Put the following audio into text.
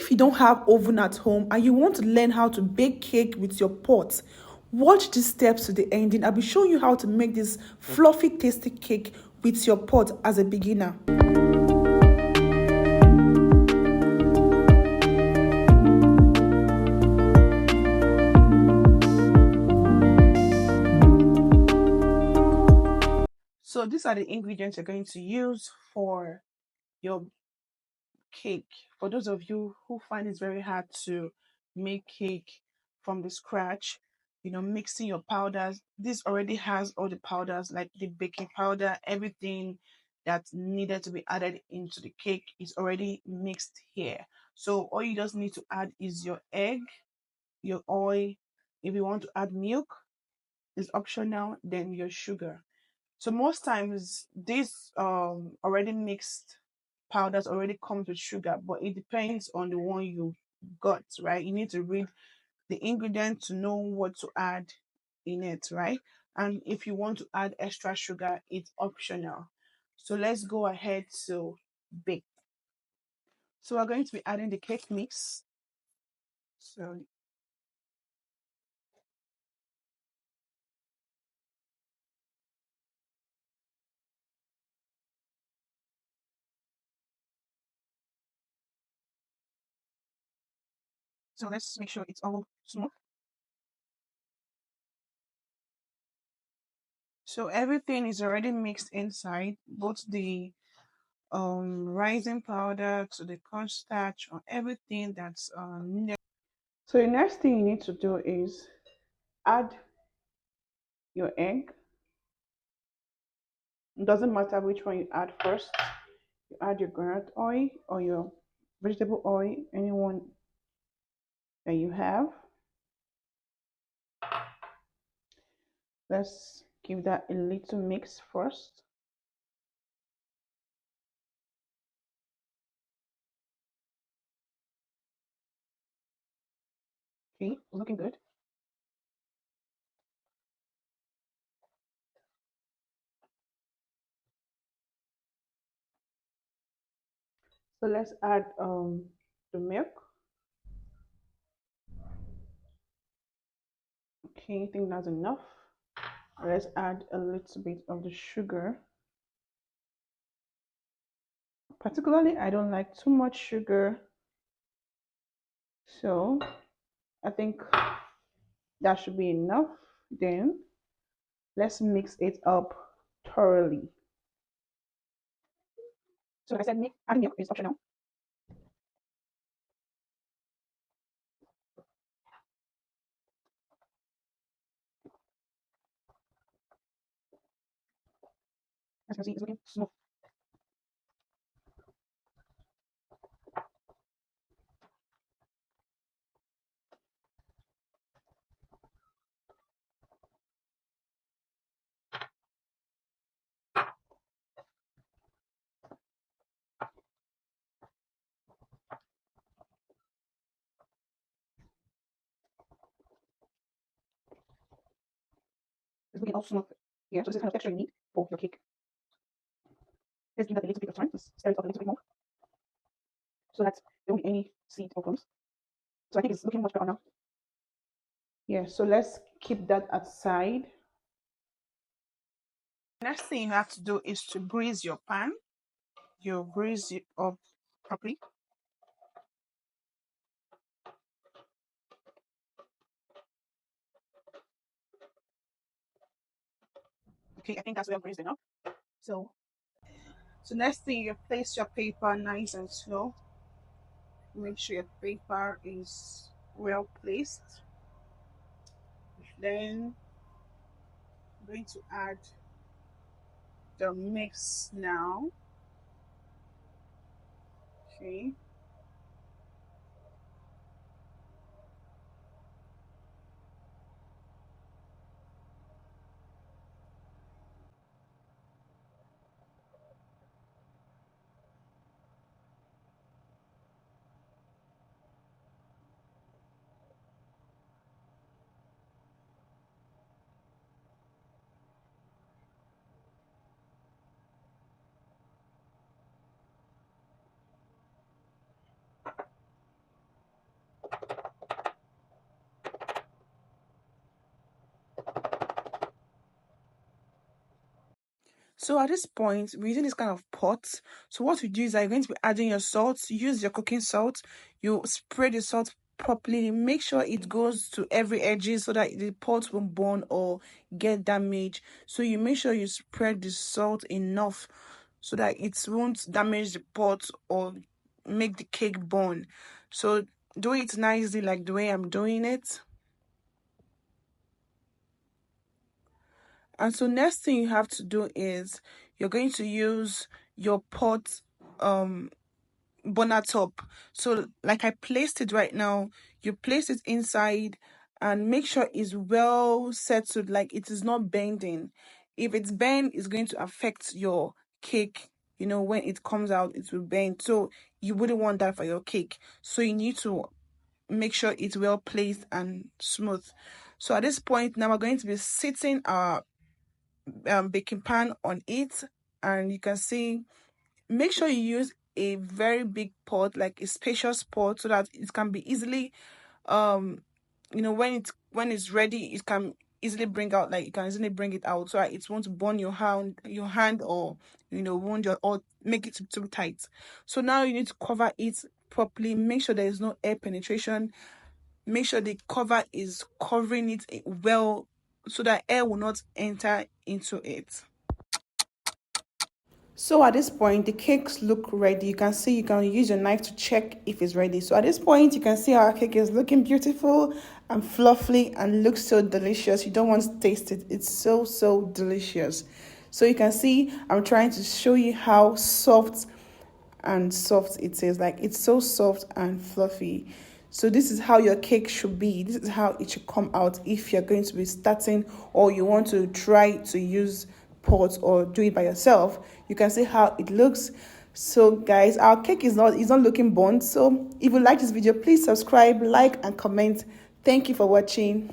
if you don't have oven at home and you want to learn how to bake cake with your pot, watch these steps to the ending. I'll be showing you how to make this fluffy, tasty cake with your pot as a beginner. So these are the ingredients you're going to use for your cake. For those of you who find it very hard to make cake from the scratch, mixing your powders, this already has all the powders like the baking powder, everything that needed to be added into the cake is already mixed here. So all you just need to add is your egg, your oil. If you want to add milk, is optional, then your sugar. So most times this already mixed powders already comes with sugar, but it depends on the one you got, right? You need to read the ingredient to know what to add in it, right? And if you want to add extra sugar, it's optional. So let's go ahead to bake. So we're going to be adding the cake mix. So let's make sure it's all smooth. So everything is already mixed inside, both the rising powder to the cornstarch or everything that's needed. So the next thing you need to do is add your egg. It doesn't matter which one you add first. You add your groundnut oil or your vegetable oil, anyone that you have. Let's give that a little mix first. Okay, looking good. So let's add the milk. Okay, I think that's enough. Let's add a little bit of the sugar. Particularly, I don't like too much sugar, so I think that should be enough. Then let's mix it up thoroughly. So like I said, adding milk is optional. As you can see, it's looking smooth. It's looking all smooth here. So this is the kind of texture you need for your cake. Let's give that a little bit of time. Let's stir it up a little bit more so that there won't be any seed or crumbs. So I think it's looking much better now. Yeah, so let's keep that aside. Next thing you have to do is to grease your pan. You grease it up properly. Okay, I think that's well greased enough. So, so next thing you place your paper nice and slow. Make sure your paper is well placed. Then I'm going to add the mix now. Okay. So at this point, we're using this kind of pot. So what you do is that you're going to be adding your salt. Use your cooking salt. You spread the salt properly. Make sure it goes to every edges so that the pot won't burn or get damaged. So you make sure you spread the salt enough so that it won't damage the pot or make the cake burn. So do it nicely like the way I'm doing it. And so next thing you have to do is you're going to use your pot burner top. So like I placed it right now, you place it inside and make sure it's well settled, like it is not bending. If it's bent, it's going to affect your cake. You know, when it comes out, it will bend. So you wouldn't want that for your cake. So you need to make sure it's well placed and smooth. So at this point, now we're going to be sitting our baking pan on it, and you can see, make sure you use a very big pot, like a spacious pot, so that it can be easily when it's ready, it can easily bring out, like you can easily bring it out so that it won't burn your hand or wound your, or make it too tight. So now you need to cover it properly. Make sure there is no air penetration. Make sure the cover is covering it well so that air will not enter into it. So at this point, the cakes look ready. You can see, you can use your knife to check if it's ready. So at this point, you can see our cake is looking beautiful and fluffy and looks so delicious. You don't want to taste it. It's so, so delicious. So you can see, I'm trying to show you how soft it is. Like, it's so soft and fluffy. So this is how your cake should be. This is how it should come out if you're going to be starting or you want to try to use pot or do it by yourself. You can see how it looks. So guys, our cake is not looking burnt. So if you like this video, please subscribe, like, and comment. Thank you for watching.